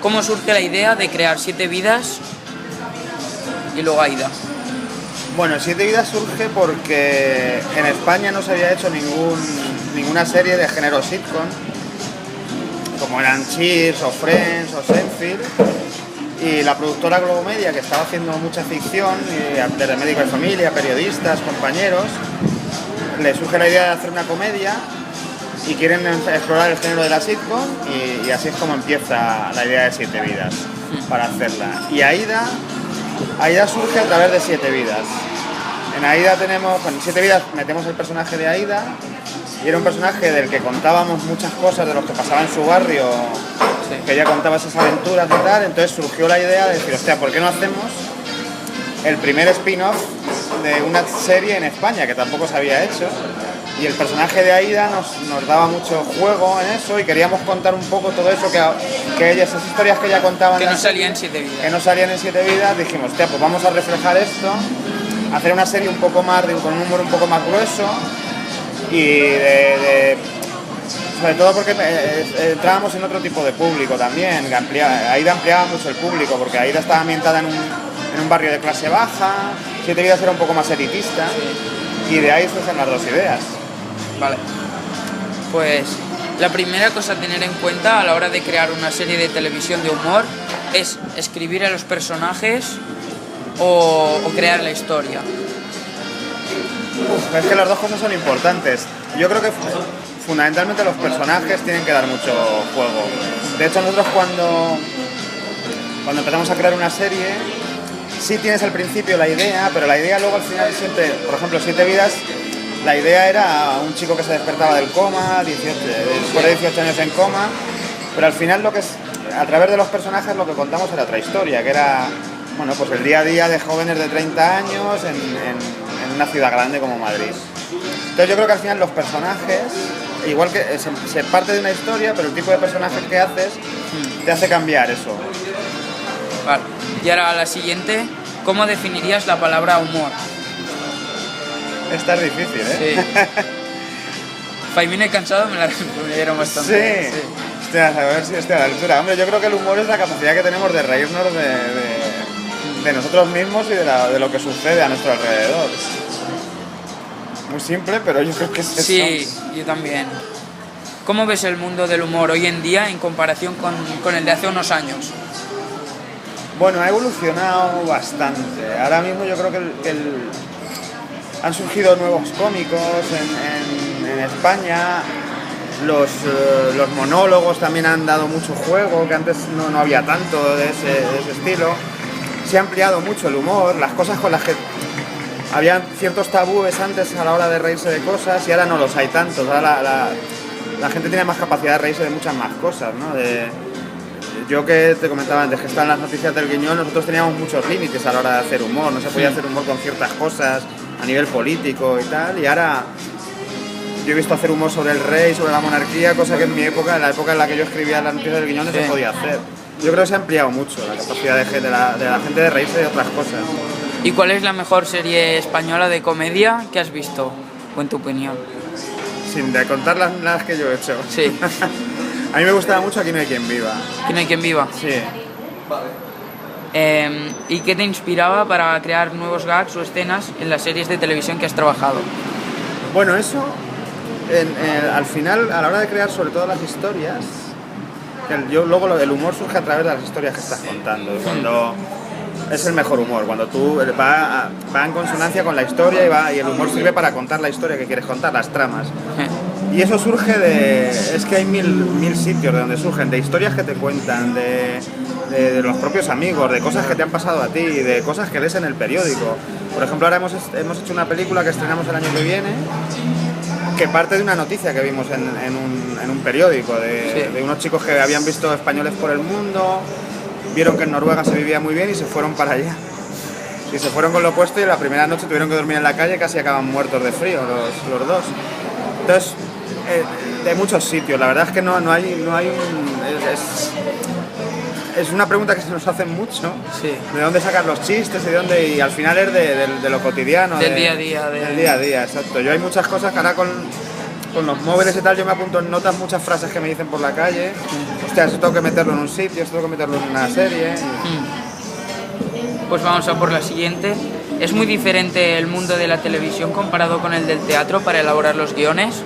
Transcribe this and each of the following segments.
¿Cómo surge la idea de crear 7 vidas y luego Aída? Bueno, 7 vidas surge porque en España no se había hecho ninguna serie de género sitcom, como eran Cheers o Friends o Seinfeld, y la productora Globomedia, que estaba haciendo mucha ficción, desde Médico de Familia, periodistas, compañeros, le surge la idea de hacer una comedia y quieren explorar el género de la sitcom y así es como empieza la idea de 7 vidas para hacerla. Y Aída surge a través de 7 vidas. En Aída tenemos, en 7 vidas metemos el personaje de Aída y era un personaje del que contábamos muchas cosas de lo que pasaba en su barrio, que ella contaba esas aventuras y tal, entonces surgió la idea de decir, hostia, ¿por qué no hacemos el primer spin-off de una serie en España, que tampoco se había hecho? Y el personaje de Aída nos daba mucho juego en eso y queríamos contar un poco todo eso que ella, esas historias que ella contaba que no salían en 7 vidas. Que no salían en 7 vidas, dijimos, hostia, pues vamos a reflejar esto, hacer una serie un poco más, con un humor un poco más grueso y sobre todo porque entrábamos en otro tipo de público también, Aída ampliaba mucho el público, porque Aída estaba ambientada en un barrio de clase baja, 7 vidas era un poco más elitista, y de ahí surgen las dos ideas. Vale. Pues la primera cosa a tener en cuenta a la hora de crear una serie de televisión de humor es escribir a los personajes o crear la historia. Es que las dos cosas son importantes. Yo creo que fundamentalmente los personajes tienen que dar mucho juego. De hecho, nosotros cuando empezamos a crear una serie, sí tienes al principio la idea, pero la idea luego al final siempre, por ejemplo, 7 vidas, la idea era un chico que se despertaba del coma, después de 18 años en coma, pero al final a través de los personajes lo que contamos era otra historia, que era, bueno, pues el día a día de jóvenes de 30 años en una ciudad grande como Madrid. Entonces yo creo que al final los personajes, igual que se parte de una historia, pero el tipo de personajes que haces te hace cambiar eso. Vale. Y ahora la siguiente, ¿cómo definirías la palabra humor? Esta es difícil, ¿eh? Sí. Faimino y Cansado me la respondieron bastante. Sí. Hostia, a ver si estoy a la altura. Hombre, yo creo que el humor es la capacidad que tenemos de reírnos de nosotros mismos y de lo que sucede a nuestro alrededor. Muy simple, pero yo creo que es eso. Sí, yo también. ¿Cómo ves el mundo del humor hoy en día en comparación con el de hace unos años? Bueno, ha evolucionado bastante. Ahora mismo yo creo que han surgido nuevos cómicos en España. Los monólogos también han dado mucho juego, que antes no había tanto de ese estilo. Se ha ampliado mucho el humor, las cosas con las que había ciertos tabúes antes a la hora de reírse de cosas y ahora no los hay tantos. Ahora la gente tiene más capacidad de reírse de muchas más cosas, ¿no? Yo que te comentaba antes que están las noticias del Guiñol, nosotros teníamos muchos límites a la hora de hacer humor, no se podía hacer humor con ciertas cosas a nivel político y tal, y ahora yo he visto hacer humor sobre el rey, sobre la monarquía, cosa que en mi época, en la época en la que yo escribía las noticias del Guiñol, no se podía hacer. Yo creo que se ha ampliado mucho la capacidad de la gente de reírse de otras cosas. ¿Y cuál es la mejor serie española de comedia que has visto, o en tu opinión? Sin de contar las que yo he hecho. Sí. A mí me gustaba mucho Aquí no hay quien viva. ¿Aquí no hay quien viva? Sí. ¿Y qué te inspiraba para crear nuevos gags o escenas en las series de televisión que has trabajado? Bueno, eso, al final, a la hora de crear sobre todo las historias, luego el humor surge a través de las historias que estás contando. Cuando es el mejor humor, cuando tú va en consonancia con la historia y el humor sirve para contar la historia que quieres contar, las tramas. Y eso surge es que hay mil sitios de donde surgen, de historias que te cuentan, de los propios amigos, de cosas que te han pasado a ti, de cosas que lees en el periódico. Por ejemplo, ahora hemos hecho una película que estrenamos el año que viene, que parte de una noticia que vimos en un periódico, de unos chicos que habían visto españoles por el mundo, vieron que en Noruega se vivía muy bien y se fueron para allá. Y se fueron con lo opuesto y la primera noche tuvieron que dormir en la calle, casi acaban muertos de frío los dos. Entonces, de muchos sitios, la verdad es que no hay es una pregunta que se nos hace mucho, sí. De dónde sacar los chistes y al final es de lo cotidiano, del día a día. Del día a día, exacto. Yo hay muchas cosas que ahora con los móviles y tal, yo me apunto en notas muchas frases que me dicen por la calle. Hostia, esto tengo que meterlo en un sitio, esto tengo que meterlo en una serie. Pues vamos a por la siguiente. ¿Es muy diferente el mundo de la televisión comparado con el del teatro para elaborar los guiones?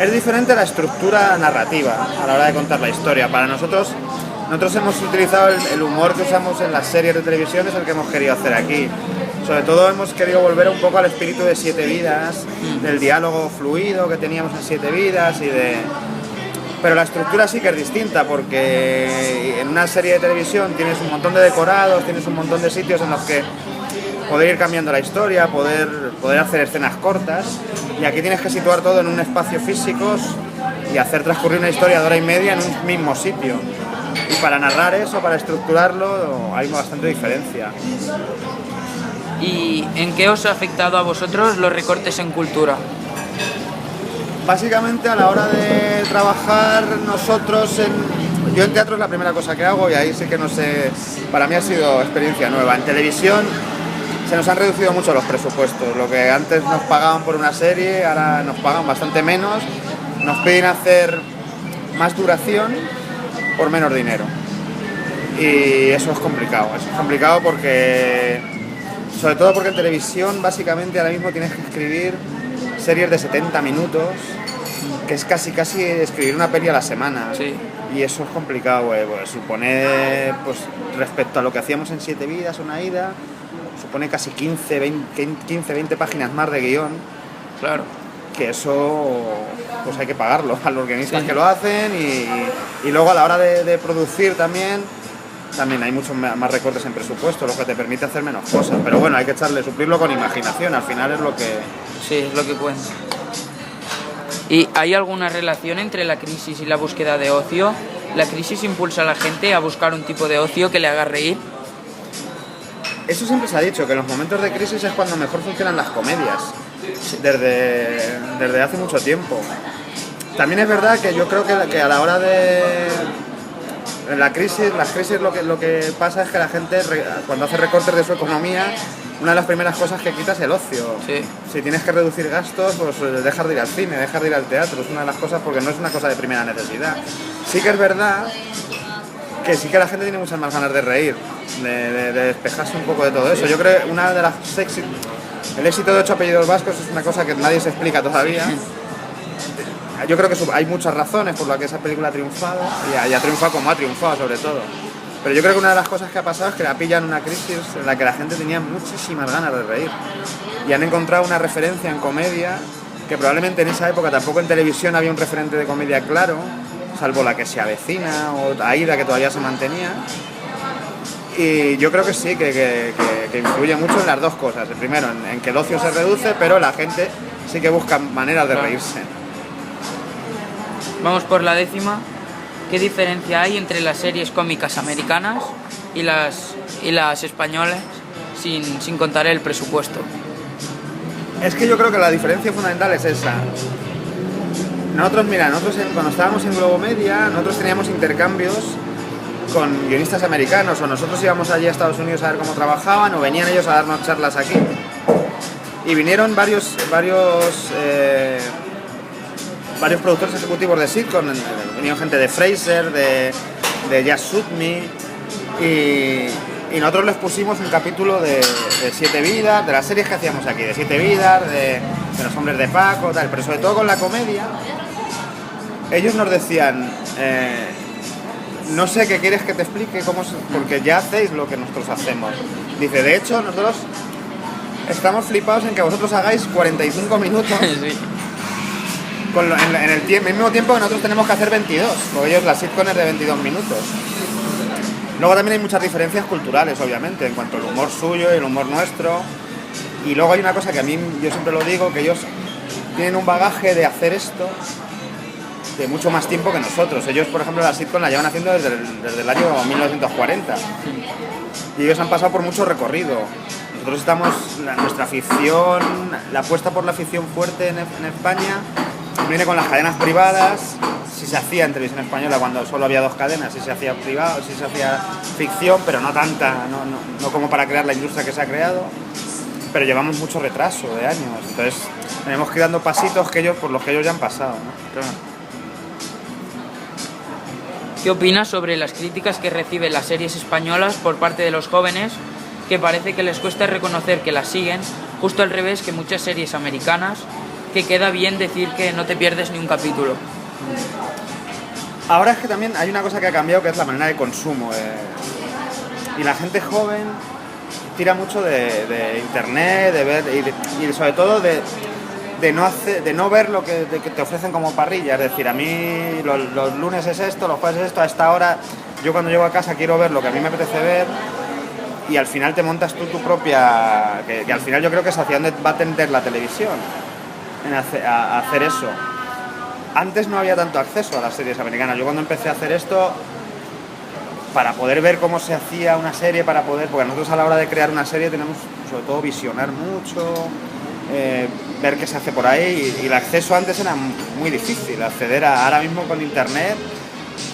Es diferente la estructura narrativa a la hora de contar la historia. Para nosotros hemos utilizado el humor que usamos en las series de televisión, es el que hemos querido hacer aquí. Sobre todo hemos querido volver un poco al espíritu de Siete Vidas, del diálogo fluido que teníamos en Siete Vidas Pero la estructura sí que es distinta, porque en una serie de televisión tienes un montón de decorados, tienes un montón de sitios en los que poder ir cambiando la historia, poder hacer escenas cortas, y aquí tienes que situar todo en un espacio físico y hacer transcurrir una historia de hora y media en un mismo sitio. Y para narrar eso, para estructurarlo, hay bastante diferencia. ¿Y en qué os ha afectado a vosotros los recortes en cultura? Básicamente a la hora de trabajar yo en teatro es la primera cosa que hago y ahí sí que no sé, para mí ha sido experiencia nueva. En televisión se nos han reducido mucho los presupuestos, lo que antes nos pagaban por una serie, ahora nos pagan bastante menos, nos piden hacer más duración por menos dinero. Y eso es complicado sobre todo porque en televisión básicamente ahora mismo tienes que escribir series de 70 minutos, que es casi escribir una peli a la semana. Sí. Y eso es complicado, pues supone, pues respecto a lo que hacíamos en Siete Vidas, Una Ida, supone casi 15-20 páginas más de guión. Claro. Que eso pues hay que pagarlo a los guionistas que lo hacen y luego a la hora de producir también hay muchos más recortes en presupuesto, lo que te permite hacer menos cosas. Pero bueno, hay que suplirlo con imaginación, al final es lo que... Sí, es lo que cuenta. ¿Y hay alguna relación entre la crisis y la búsqueda de ocio? ¿La crisis impulsa a la gente a buscar un tipo de ocio que le haga reír? Eso siempre se ha dicho, que en los momentos de crisis es cuando mejor funcionan las comedias, desde hace mucho tiempo. También es verdad que yo creo que a la hora de... En las crisis lo que pasa es que la gente, cuando hace recortes de su economía, una de las primeras cosas que quita es el ocio. Sí. Si tienes que reducir gastos, pues dejar de ir al cine, dejar de ir al teatro, es una de las cosas, porque no es una cosa de primera necesidad. Sí que es verdad que sí que la gente tiene muchas más ganas de reír, de despejarse un poco de todo eso. Yo creo que el éxito de 8 apellidos vascos es una cosa que nadie se explica todavía. Yo creo que hay muchas razones por las que esa película ha triunfado, y ha triunfado como ha triunfado sobre todo. Pero yo creo que una de las cosas que ha pasado es que la pillan una crisis en la que la gente tenía muchísimas ganas de reír. Y han encontrado una referencia en comedia, que probablemente en esa época tampoco en televisión había un referente de comedia claro, salvo La que se avecina o Aida, que todavía se mantenía. Y yo creo que sí, que influye mucho en las dos cosas. El primero, en que el ocio se reduce, pero la gente sí que busca maneras de reírse. Vamos por la 10ª. ¿Qué diferencia hay entre las series cómicas americanas y las españolas, sin contar el presupuesto? Es que yo creo que la diferencia fundamental es esa. Nosotros cuando estábamos en Globo Media, nosotros teníamos intercambios con guionistas americanos, o nosotros íbamos allí a Estados Unidos a ver cómo trabajaban, o venían ellos a darnos charlas aquí. Y vinieron varios productores ejecutivos de sitcom, vinieron gente de Frasier, de Just Shoot Me, y nosotros les pusimos un capítulo de Siete Vidas, de las series que hacíamos aquí, de Siete Vidas, de Los Hombres de Paco, tal, pero sobre todo con la comedia. Ellos nos decían, no sé qué quieres que te explique, porque ya hacéis lo que nosotros hacemos. Dice, de hecho, nosotros estamos flipados en que vosotros hagáis 45 minutos. Sí. En el mismo tiempo que nosotros tenemos que hacer 22, porque ellos la sitcom es de 22 minutos. Luego también hay muchas diferencias culturales, obviamente, en cuanto al humor suyo y el humor nuestro. Y luego hay una cosa que a mí, yo siempre lo digo, que ellos tienen un bagaje de hacer esto de mucho más tiempo que nosotros. Ellos, por ejemplo, la sitcom la llevan haciendo desde el año 1940. Y ellos han pasado por mucho recorrido. Nosotros nuestra afición, la apuesta por la afición fuerte en España viene con las cadenas privadas. Si se hacía en televisión española cuando solo había 2 cadenas, si se hacía privado, si se hacía ficción, pero no tanta, no como para crear la industria que se ha creado. pero llevamos mucho retraso de años, entonces tenemos que ir dando pasitos por los que ellos ya han pasado, ¿no? Claro. ¿Qué opinas sobre las críticas que reciben las series españolas por parte de los jóvenes, que parece que les cuesta reconocer que las siguen, justo al revés que muchas series americanas, que queda bien decir que no te pierdes ni un capítulo? Ahora es que también hay una cosa que ha cambiado, que es la manera de consumo. Y la gente joven tira mucho de internet, de ver y sobre todo de no ver lo que te ofrecen como parrilla. Es decir, a mí los lunes es esto, los jueves es esto, a esta hora yo cuando llego a casa quiero ver lo que a mí me apetece ver, y al final te montas tú tu propia... que al final yo creo que es hacia dónde va a tender la televisión, a hacer eso. Antes no había tanto acceso a las series americanas. Yo cuando empecé a hacer esto, para poder ver cómo se hacía una serie, porque nosotros a la hora de crear una serie tenemos sobre todo visionar mucho, ver qué se hace por ahí, y el acceso antes era muy difícil. Acceder ahora mismo con internet,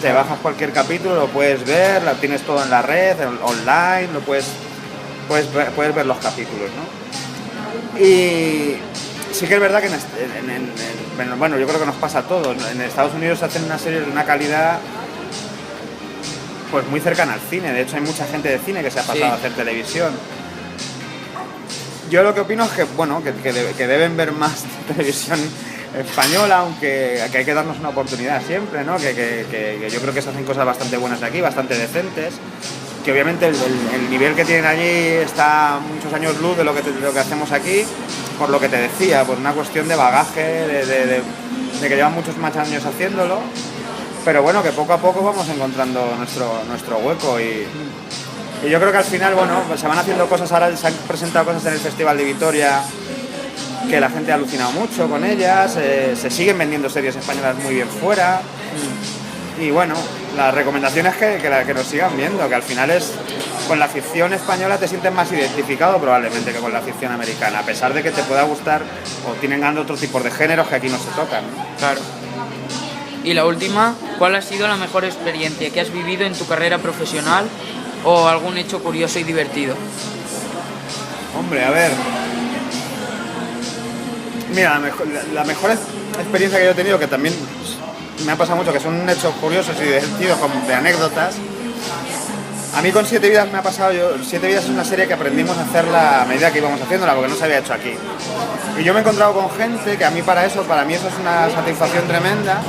te bajas cualquier capítulo, lo puedes ver, lo tienes todo en la red, online, puedes ver los capítulos, ¿no? Y sí que es verdad que bueno, yo creo que nos pasa a todos. En Estados Unidos hacen una serie de una calidad pues muy cercana al cine. De hecho hay mucha gente de cine que se ha pasado a hacer televisión. Yo lo que opino es que, bueno, que deben ver más televisión española, aunque hay que darnos una oportunidad siempre, ¿no? Que yo creo que se hacen cosas bastante buenas aquí, bastante decentes, que obviamente el nivel que tienen allí está muchos años luz de lo que hacemos aquí, por lo que te decía, por una cuestión de bagaje, de que llevan muchos más años haciéndolo, pero bueno, que poco a poco vamos encontrando nuestro hueco, y yo creo que al final, bueno, pues se van haciendo cosas. Ahora se han presentado cosas en el Festival de Vitoria que la gente ha alucinado mucho con ellas, se siguen vendiendo series españolas muy bien fuera, y bueno, la recomendación es que nos sigan viendo, que al final con la ficción española te sientes más identificado probablemente que con la ficción americana, a pesar de que te pueda gustar o tienen otros tipos de géneros que aquí no se tocan, ¿no? Claro. Y la última, ¿cuál ha sido la mejor experiencia que has vivido en tu carrera profesional o algún hecho curioso y divertido? Hombre, a ver... Mira, la mejor experiencia que yo he tenido, que también me ha pasado mucho, que son hechos curiosos y divertidos, como de anécdotas. A mí con 7 vidas me ha pasado, 7 vidas es una serie que aprendimos a hacerla a medida que íbamos haciéndola, porque no se había hecho aquí. Y yo me he encontrado con gente que para mí eso es una satisfacción tremenda,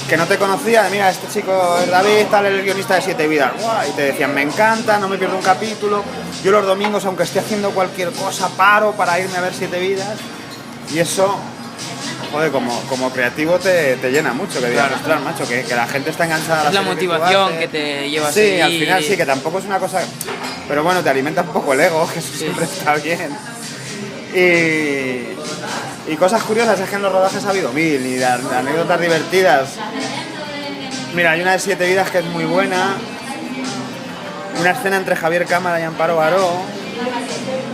que no te conocía. Mira, este chico es David, tal, el guionista de 7 vidas. ¡Guau! Y te decían, me encanta, no me pierdo un capítulo. Yo los domingos, aunque esté haciendo cualquier cosa, paro para irme a ver 7 vidas. Y eso, joder, como creativo te llena mucho, que digas, ostras, macho, que la gente está enganchada a la Es la serie motivación que te lleva a Sí, seguir. al final sí, que tampoco es una cosa... Pero bueno, te alimenta un poco el ego, que eso siempre está bien. Y cosas curiosas, es que en los rodajes ha habido 1000, y de anécdotas divertidas. Mira, hay una de 7 vidas que es muy buena. Una escena entre Javier Cámara y Amparo Baró,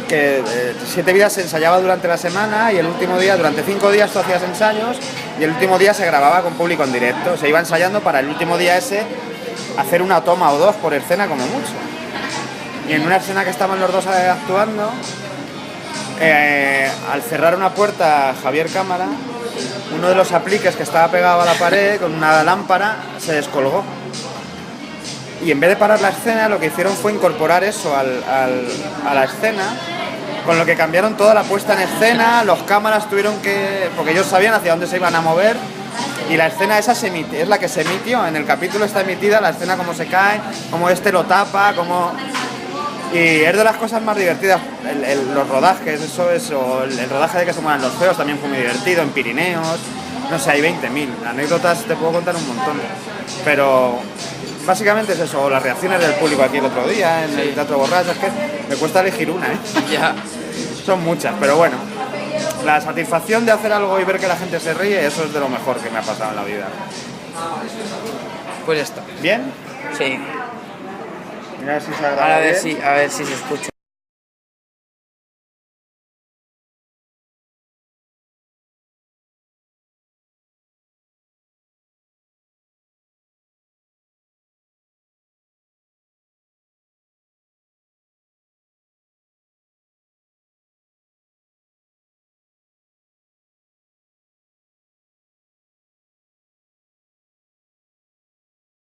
que 7 vidas se ensayaba durante la semana, y el último día, durante 5 días tú hacías ensayos, y el último día se grababa con público en directo. Se iba ensayando para el último día ese hacer una toma o 2 por escena como mucho. Y en una escena que estaban los dos actuando, al cerrar una puerta Javier Cámara, uno de los apliques que estaba pegado a la pared con una lámpara se descolgó. Y en vez de parar la escena, lo que hicieron fue incorporar eso a la escena, con lo que cambiaron toda la puesta en escena. Los cámaras tuvieron que... porque ellos sabían hacia dónde se iban a mover, y la escena esa es la que se emitió. En el capítulo está emitida la escena, cómo se cae, cómo este lo tapa, cómo... Y es de las cosas más divertidas, los rodajes, el rodaje de que se muevan los feos también fue muy divertido, en Pirineos, no sé, hay 20.000 anécdotas, te puedo contar un montón. Pero básicamente es eso, las reacciones del público aquí el otro día, en el Teatro Borrachos, es que me cuesta elegir una, ¿eh? Ya. Son muchas, pero bueno, la satisfacción de hacer algo y ver que la gente se ríe, eso es de lo mejor que me ha pasado en la vida. Pues esto. ¿Bien? Sí. Mira si se agrada Ahora bien. a ver si se escucha.